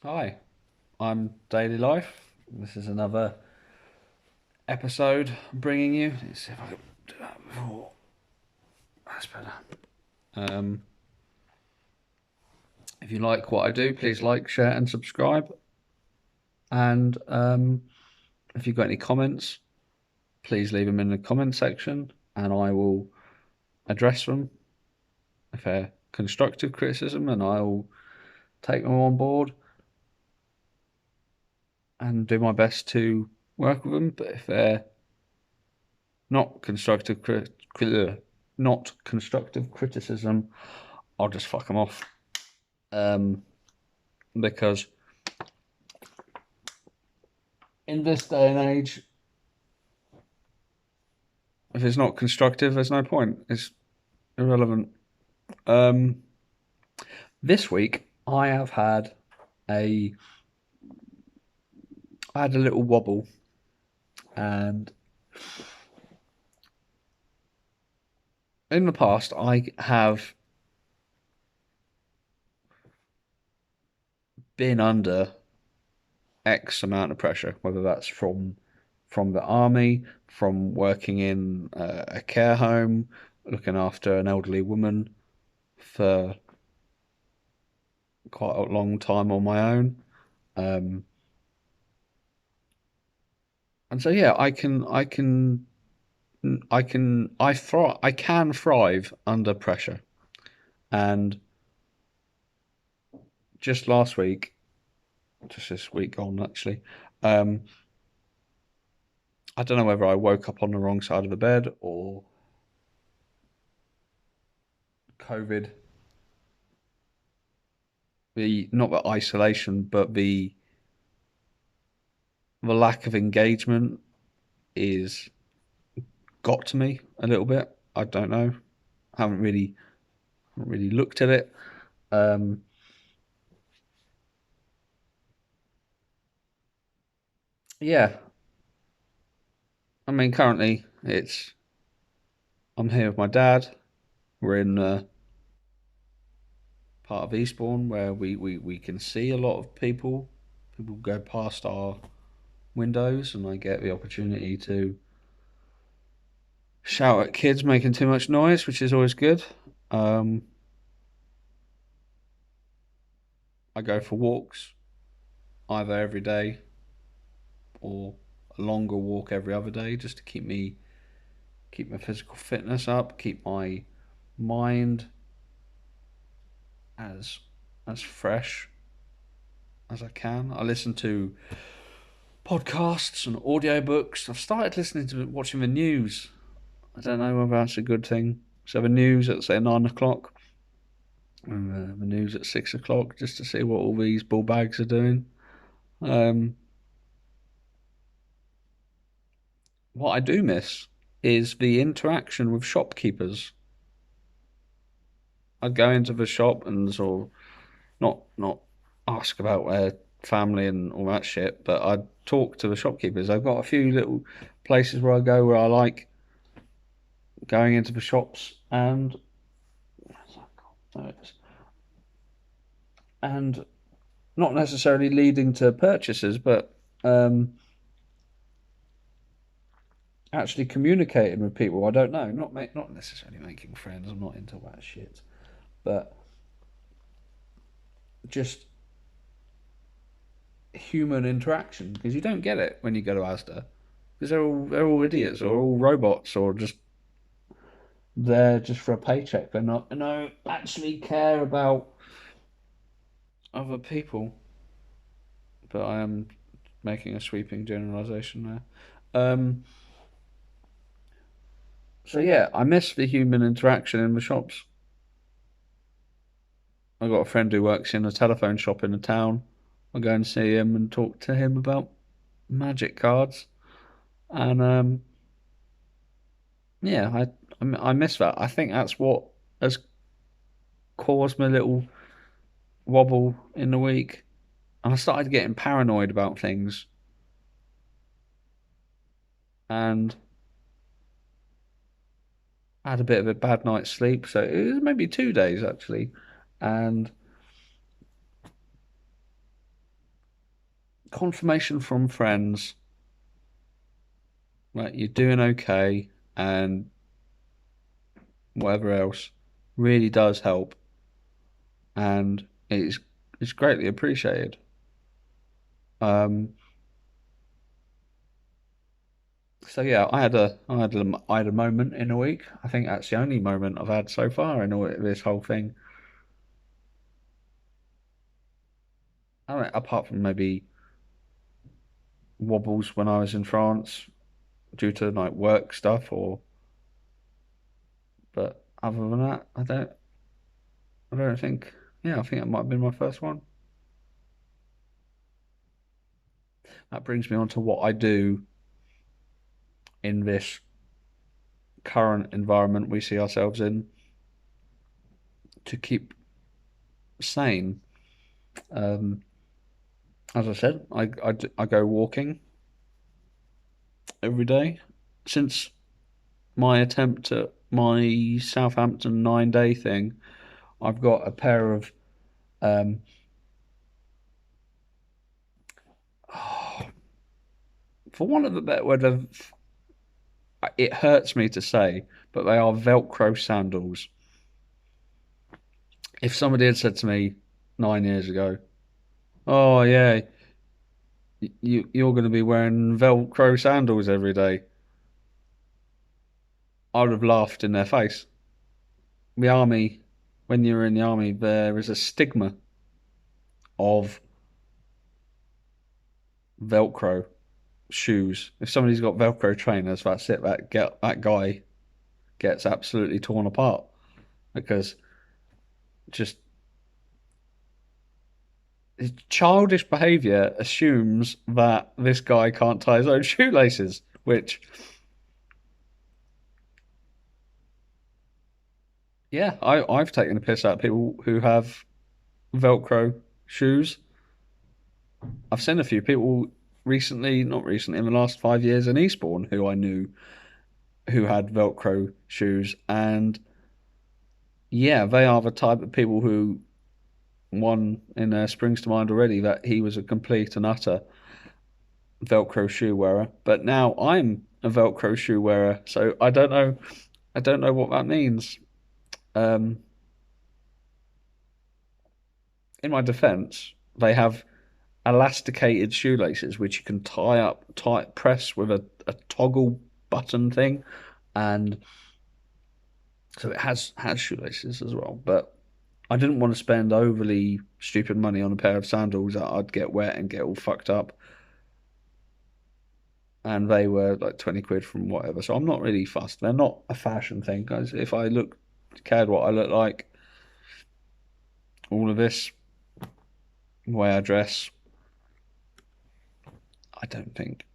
Hi, I'm Daily Life. This is another episode I'm bringing you. Let's see if I can do that before. That's better. Um, if you like what I do, please like, share, and subscribe. And if you've got any comments, please leave them in the comment section, and I will address them if they're constructive criticism, and I will take them on board and do my best to work with them. But if they're not constructive, not constructive criticism, I'll just fuck them off. Um, because in this day and age, if it's not constructive, there's no point. It's irrelevant. Um, this week, a, I had a little wobble, and in the past, I have been under X amount of pressure, whether that's from the army, from working in a care home, looking after an elderly woman for quite a long time on my own. Um, and so yeah, I can thrive under pressure. And just last week, just this week gone actually, um, I don't know whether I woke up on the wrong side of the bed or COVID, the not the isolation, but the lack of engagement is got to me a little bit. I don't know. I haven't really looked at it. Um, yeah, I mean, currently I'm here with my dad. We're in part of Eastbourne where we can see a lot of people. People go past our windows, and I get the opportunity to shout at kids making too much noise, which is always good. Um, I go for walks either every day or a longer walk every other day just to keep my physical fitness up, keep my mind as as fresh as I can. I listen to podcasts and audiobooks. I've started listening to watching the news. I don't know whether that's a good thing. So the news at say 9 o'clock, and the news at 6 o'clock, just to see what all these bull bags are doing. Um, what I do miss is the interaction with shopkeepers. I'd go into the shop and sort of not ask about their family and all that shit, but I'd talk to the shopkeepers. I've got a few little places where I go where I like going into the shops and not necessarily leading to purchases, but um, actually communicating with people. I don't know, not necessarily making friends. I'm not into that shit, but just human interaction because you don't get it when you go to Asda because they're all idiots or all robots or just there just for a paycheck. They're not, actually care about other people. But I am making a sweeping generalization there. So yeah, I miss the human interaction in the shops. I got a friend who works in a telephone shop in the town. I go and see him and talk to him about magic cards, and yeah, I miss that. I think that's what has caused my little wobble in the week, and I started getting paranoid about things, and I had a bit of a bad night's sleep. So it was maybe 2 days actually, and confirmation from friends that you're doing okay and whatever else really does help, and it's greatly appreciated. Um, so yeah, I had a moment in a week. I think that's the only moment I've had so far in this whole thing. I mean, apart from maybe wobbles when I was in France due to like work stuff, or but other than that, I don't think. Yeah, I think that might have been my first one. That brings me on to what I do in this current environment we see ourselves in to keep sane. Um, as I said, I go walking every day. Since my attempt at my Southampton 9 day thing, I've got a pair of um, for one of the better word, it hurts me to say, but they are Velcro sandals. If somebody had said to me 9 years ago, "Oh yeah, you're going to be wearing Velcro sandals every day," I would have laughed in their face. The army, when you're in the army, there is a stigma of Velcro shoes. If somebody's got Velcro trainers, that's it. That guy gets absolutely torn apart because just his childish behaviour assumes that this guy can't tie his own shoelaces, which, yeah, I've taken a piss out of people who have Velcro shoes. I've seen a few people recently, not recently, in the last 5 years in Eastbourne who I knew who had Velcro shoes. And yeah, they are the type of people who, one in there springs to mind already that he was a complete and utter Velcro shoe wearer. But now I'm a Velcro shoe wearer, so I don't know what that means. Um, in my defense, they have elasticated shoelaces which you can tie up, tight press with a toggle button thing, and so it has shoelaces as well. But I didn't want to spend overly stupid money on a pair of sandals that I'd get wet and get all fucked up. And they were like 20 quid from whatever. So I'm not really fussed. They're not a fashion thing, guys. If I cared what I look like, all of this, the way I dress, I don't think.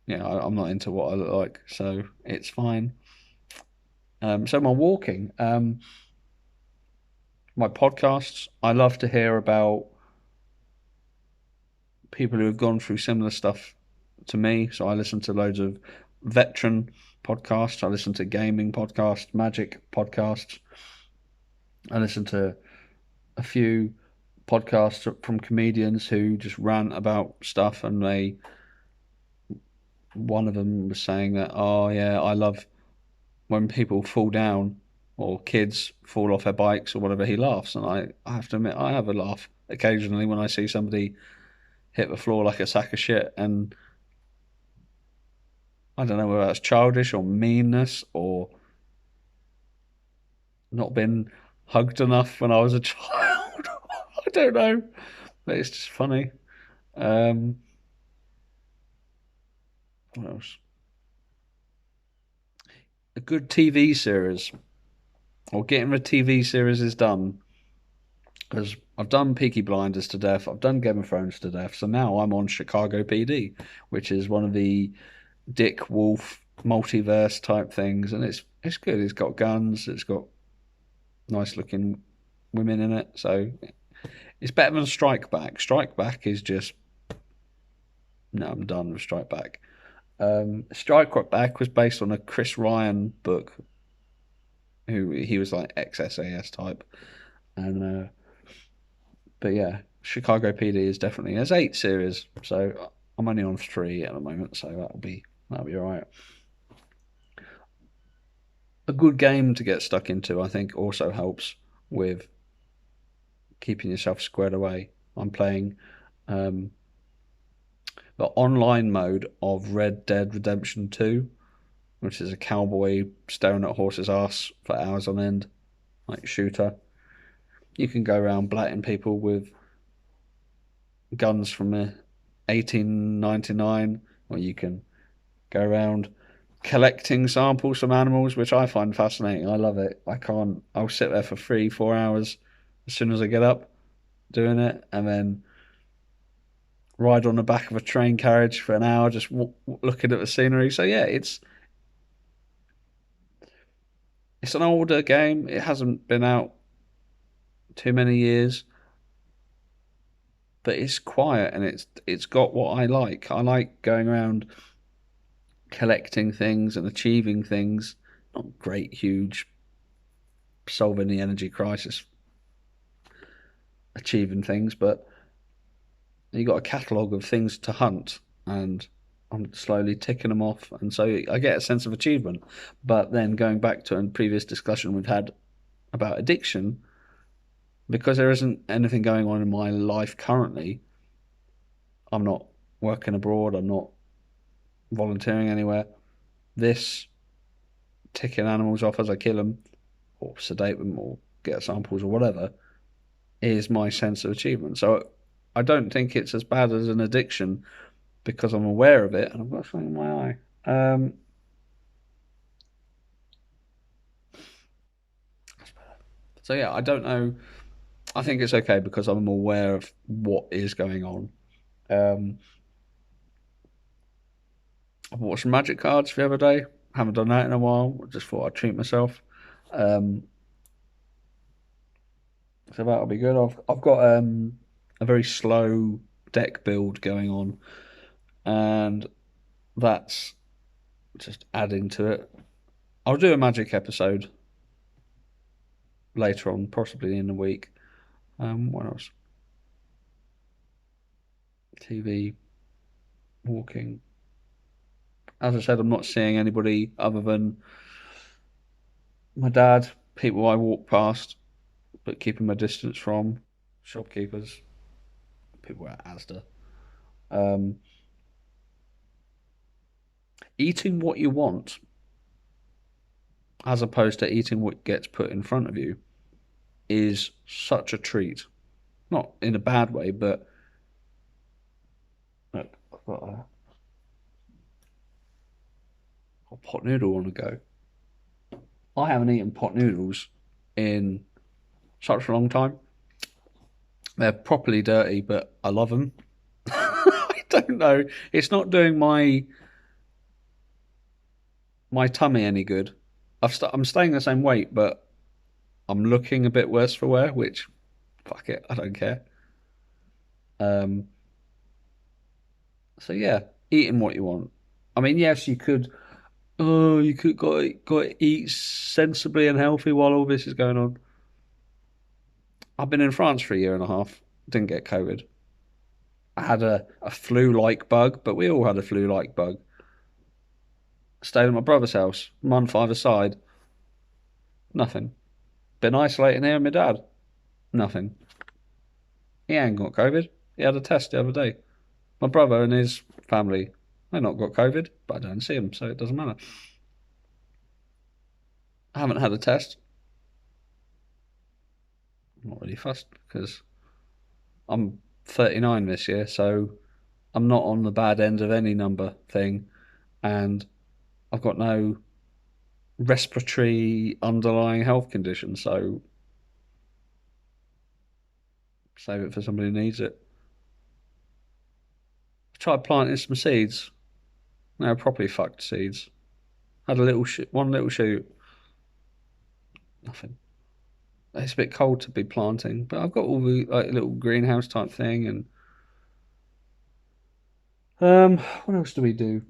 Yeah, I'm not into what I look like, so it's fine. So my walking, my podcasts, I love to hear about people who have gone through similar stuff to me. So I listen to loads of veteran podcasts. I listen to gaming podcasts, magic podcasts. I listen to a few podcasts from comedians who just rant about stuff, and one of them was saying that, oh yeah, I love when people fall down or kids fall off their bikes or whatever. He laughs, and I have to admit I have a laugh occasionally when I see somebody hit the floor like a sack of shit, and I don't know whether that's childish or meanness or not been hugged enough when I was a child. I don't know, but it's just funny. Um, what else? A good TV series, or getting a TV series is done, because I've done Peaky Blinders to death, I've done Game of Thrones to death, so now I'm on Chicago PD, which is one of the Dick Wolf multiverse type things, and it's good. It's got guns, it's got nice looking women in it, so it's better than Strike Back. Strike Back is just no, I'm done with Strike Back. Strike Back was based on a Chris Ryan book, who he was like ex SAS type, and but yeah, Chicago PD is definitely, there's 8 series, so I'm only on 3 at the moment, so that'll be all right. A good game to get stuck into, I think, also helps with keeping yourself squared away. I'm playing um, the online mode of Red Dead Redemption 2, which is a cowboy staring at a horse's ass for hours on end, like shooter. You can go around blatting people with guns from 1899, or you can go around collecting samples from animals, which I find fascinating. I love it. I'll sit there for 3, 4 hours as soon as I get up doing it, and then ride on the back of a train carriage for an hour just looking at the scenery. So yeah, it's an older game. It hasn't been out too many years, but it's quiet and it's got what I like. I like going around collecting things and achieving things. Not great, huge, solving the energy crisis, achieving things, but you got a catalogue of things to hunt, and I'm slowly ticking them off, and so I get a sense of achievement. But then going back to a previous discussion we've had about addiction, because there isn't anything going on in my life currently, I'm not working abroad, I'm not volunteering anywhere. This ticking animals off as I kill them, or sedate them, or get samples, or whatever, is my sense of achievement. So I don't think it's as bad as an addiction because I'm aware of it and I've got something in my eye. So yeah, I don't know. I think it's okay because I'm aware of what is going on. Um, I've watched Magic Cards the other day. Haven't done that in a while. I just thought I'd treat myself. Um, so that'll be good. I've got a very slow deck build going on, and that's just adding to it. I'll do a Magic episode later on, possibly in the week. What else? TV, walking. As I said, I'm not seeing anybody other than my dad, people I walk past, but keeping my distance from, shopkeepers, people at Asda. Um, Eating what you want, as opposed to eating what gets put in front of you, is such a treat. Not in a bad way, but look, I've got a pot noodle on the go. I haven't eaten pot noodles in such a long time. They're properly dirty, but I love them. I don't know. It's not doing my tummy any good. I'm staying the same weight, but I'm looking a bit worse for wear. Which, fuck it, I don't care. Um, so yeah, eating what you want. I mean, yes, you could. Oh, you could got to eat sensibly and healthy while all this is going on. I've been in France for a year and a half. Didn't get COVID. I had a flu-like bug, but we all had a flu-like bug. Stayed at my brother's house, month either side. Nothing. Been isolating here with my dad. Nothing. He ain't got COVID. He had a test the other day. My brother and his family, they've not got COVID, but I don't see them, so it doesn't matter. I haven't had a test. I'm not really fussed because I'm 39 this year, so I'm not on the bad end of any number thing, and I've got no respiratory underlying health condition, so save it for somebody who needs it. I tried planting some seeds. No, properly fucked seeds. Had a little one little shoot. Nothing. It's a bit cold to be planting, but I've got all the like little greenhouse type thing, and what else do we do?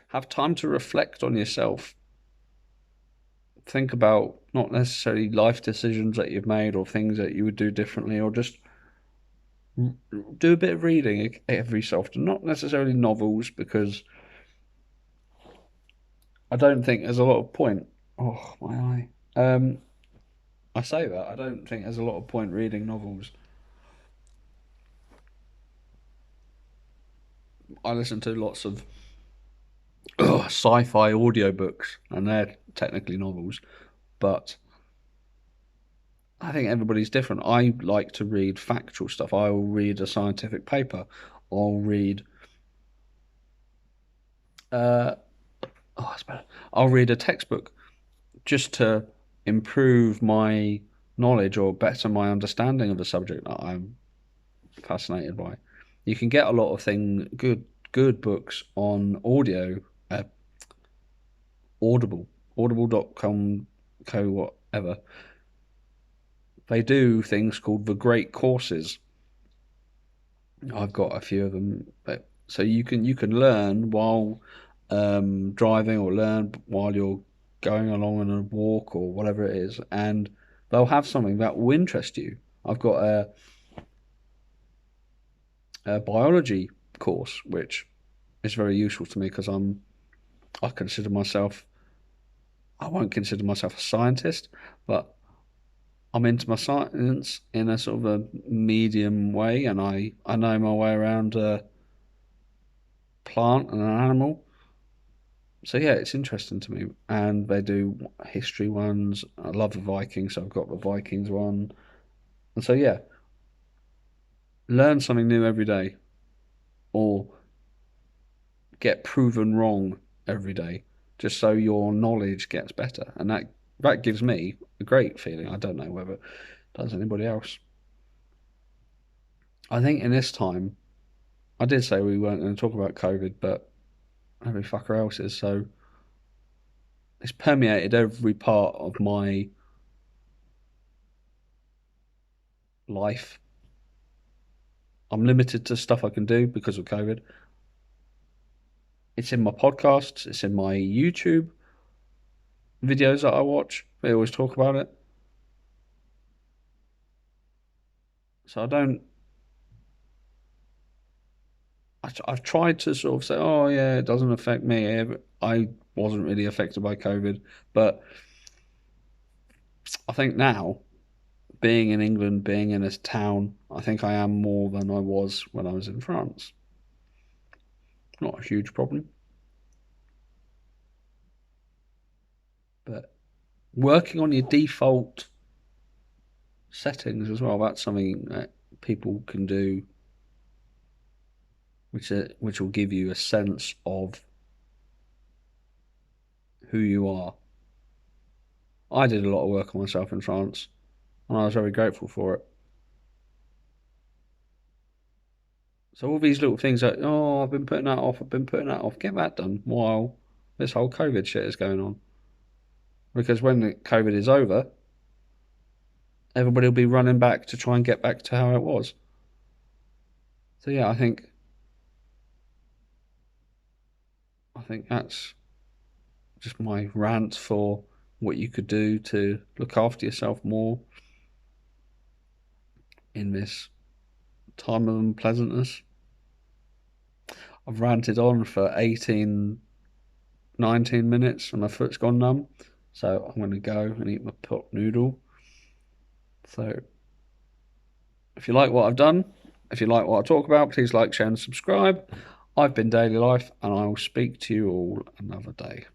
Have time to reflect on yourself. think about not necessarily life decisions that you've made or things that you would do differently, or just do a bit of reading every so often. Not necessarily novels, because I don't think there's a lot of point. Oh, my eye. I say that I don't think there's a lot of point reading novels. I listen to lots of sci-fi audiobooks, and they're technically novels, but I think everybody's different. I like to read factual stuff. I will read a scientific paper. I'll read uh oh, that's better. I'll read a textbook just to improve my knowledge or better my understanding of the subject that I'm fascinated by. You can get a lot of good books on audio, uh, Audible, audible.com, co whatever. They do things called the Great Courses. I've got a few of them, so you can learn while driving, or learn while you're going along on a walk or whatever it is, and they'll have something that will interest you. I've got a biology course which is very useful to me because I consider myself I won't consider myself a scientist, but I'm into my science in a sort of a medium way, and I know my way around a plant and an animal. So yeah, it's interesting to me. And they do history ones. I love the Vikings, so I've got the Vikings one. And so yeah, learn something new every day, or get proven wrong every day, just so your knowledge gets better. And that gives me a great feeling. I don't know whether it does anybody else. I think in this time, I did say we weren't going to talk about COVID, but every fucker else is. So it's permeated every part of my life. I'm limited to stuff I can do because of COVID. It's in my podcasts, it's in my YouTube videos that I watch. They always talk about it. So I've tried to sort of say, oh yeah, it doesn't affect me. I wasn't really affected by COVID, but I think now, being in England, being in a town, I think I am more than I was when I was in France. Not a huge problem, but working on your default settings as well, that's something that people can do, which will give you a sense of who you are. I did a lot of work on myself in France, and I was very grateful for it. So all these little things like, oh, I've been putting that off, I've been putting that off, get that done while this whole COVID shit is going on. Because when the COVID is over, everybody will be running back to try and get back to how it was. So yeah, I think that's just my rant for what you could do to look after yourself more in this time of unpleasantness. I've ranted on for 18, 19 minutes and my foot's gone numb. So I'm going to go and eat my pot noodle. So if you like what I've done, if you like what I talk about, please like, share, and subscribe. I've been Daily Life, and I will speak to you all another day.